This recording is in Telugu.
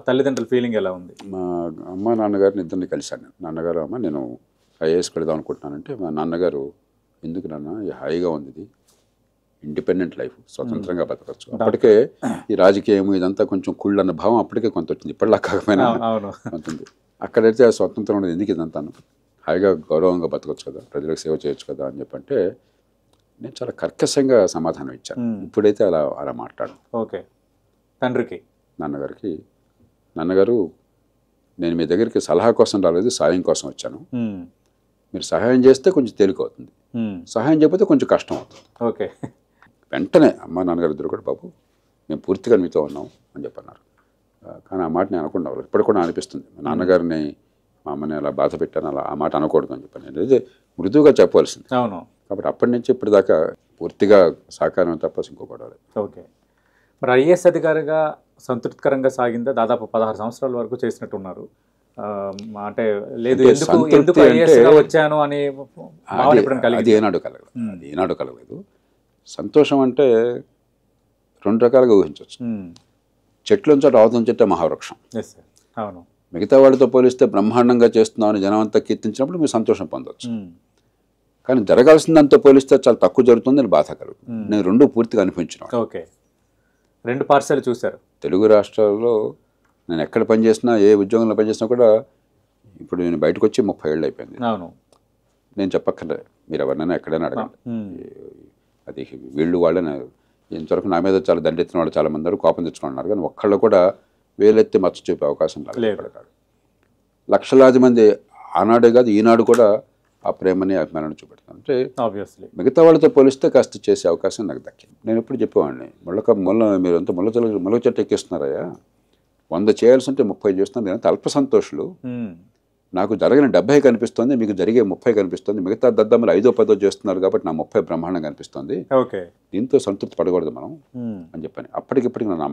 తల్లిదండ్రుల ఫీలింగ్ ఎలా ఉంది? మా అమ్మ నాన్నగారిని ఇద్దరిని కలిశాను నేను. నాన్నగారు అమ్మ నేను ఐఏఎస్కి వెళదాం అనుకుంటున్నానంటే మా నాన్నగారు ఎందుకు నాన్న హాయిగా ఉంది, ఇది ఇండిపెండెంట్ లైఫ్, స్వతంత్రంగా బతకచ్చు. అప్పటికే ఈ రాజకీయం ఇదంతా కొంచెం కుళ్ళన్న భావం అప్పటికే కొంత వచ్చింది, ఇప్పటిలా కాకపోయినా కొంత ఉంది. అక్కడైతే ఆ స్వతంత్రం ఉండదు, ఎందుకు ఇదంతాను, హాయిగా గౌరవంగా బతకచ్చు కదా, ప్రజలకు సేవ చేయొచ్చు కదా అని చెప్పంటే నేను చాలా కర్కశంగా సమాధానం ఇచ్చాను. ఇప్పుడైతే అలా అలా మాట్లాడు. ఓకే. తండ్రికి నాన్నగారికి, నాన్నగారు నేను మీ దగ్గరికి సలహా కోసం రాలేదు, సాయం కోసం వచ్చాను. మీరు సహాయం చేస్తే కొంచెం తేలిక అవుతుంది, సహాయం చేయకపోతే కొంచెం కష్టం అవుతుంది. ఓకే. వెంటనే అమ్మ నాన్నగారు ఇద్దరు కూడా బాబు మేము పూర్తిగా మీతో ఉన్నాం అని చెప్పన్నారు. కానీ ఆ మాట నేను అనకుండా ఇప్పుడు కూడా అనిపిస్తుంది, మా నాన్నగారిని మా అమ్మని అలా బాధ పెట్టాను, అలా ఆ మాట అనకూడదు అని చెప్పాను. నేను మృదువుగా చెప్పవలసింది. అవును. కాబట్టి అప్పటి నుంచి ఇప్పటిదాకా పూర్తిగా సహకారం తప్ప ఇంకోకూడదు. ఓకే. మరి ఐఏఎస్ అధికారిగా సంతృప్తికరంగా సాగిందా? దాదాపు 16 సంవత్సరాల వరకు చేసినట్టున్నారు. అంటే లేదు ఎందుకు ఐఏఎస్గా వచ్చాను అని అది ఏనాడు కలగలేదు. సంతోషం అంటే రెండు రకాలుగా ఊహించవచ్చు. చెట్లుంచో రావతం చెట్టే మహావృక్షం. అవును. మిగతా వాళ్ళతో పోలిస్తే బ్రహ్మాండంగా చేస్తున్నామని జనం అంతా కీర్తించినప్పుడు మీరు సంతోషం పొందవచ్చు. కానీ జరగాల్సిందంతా పోలిస్తే చాలా తక్కువ జరుగుతుందని బాధ కలుగుతుంది. నేను రెండు పూర్తిగా అనిపించిన. ఓకే. రెండు పార్సల్ చూశారు. తెలుగు రాష్ట్రాల్లో నేను ఎక్కడ పనిచేసినా, ఏ ఉద్యోగంలో పనిచేసినా కూడా ఇప్పుడు నేను బయటకు వచ్చి 30 ఏళ్ళు అయిపోయింది. అవును. నేను చెప్పక్కర్లేదు, మీరు ఎవరినైనా ఎక్కడైనా అడగండి. అది వీళ్ళు వాళ్ళని ఇంతవరకు నా మీద చాలా దండెత్తిన వాళ్ళు చాలా మంది కోపం తెచ్చుకున్నారు, కానీ ఒక్కళ్ళు కూడా వేలెత్తి మచ్చ చూపే అవకాశం లేదు. లక్షలాది మంది ఆనాడే కాదు ఈనాడు కూడా ఆ ప్రేమని అభిమానాన్ని చూపెడతాను. అంటే మిగతా వాళ్ళతో పోలిస్తే కాస్త చేసే అవకాశం నాకు దక్కింది. నేను ఎప్పుడు చెప్పేవాడిని, మీరు అంతా ముళ్ళ చెట్టు ఎక్కిస్తున్నారయ్యా, 100 చేయాల్సి ఉంటే 30 చేస్తున్నారు, నేను అల్ప సంతోషులు. నాకు జరిగిన 70 కనిపిస్తుంది, మీకు జరిగే 30 కనిపిస్తుంది, మిగతా దద్దమ్మలు 5-10 చేస్తున్నారు కాబట్టి నా 30 బ్రహ్మాండంగా కనిపిస్తుంది. ఓకే. దీంతో సంతృప్తి పడకూడదు మనం అని చెప్పాను. అప్పటికిప్పటికి నా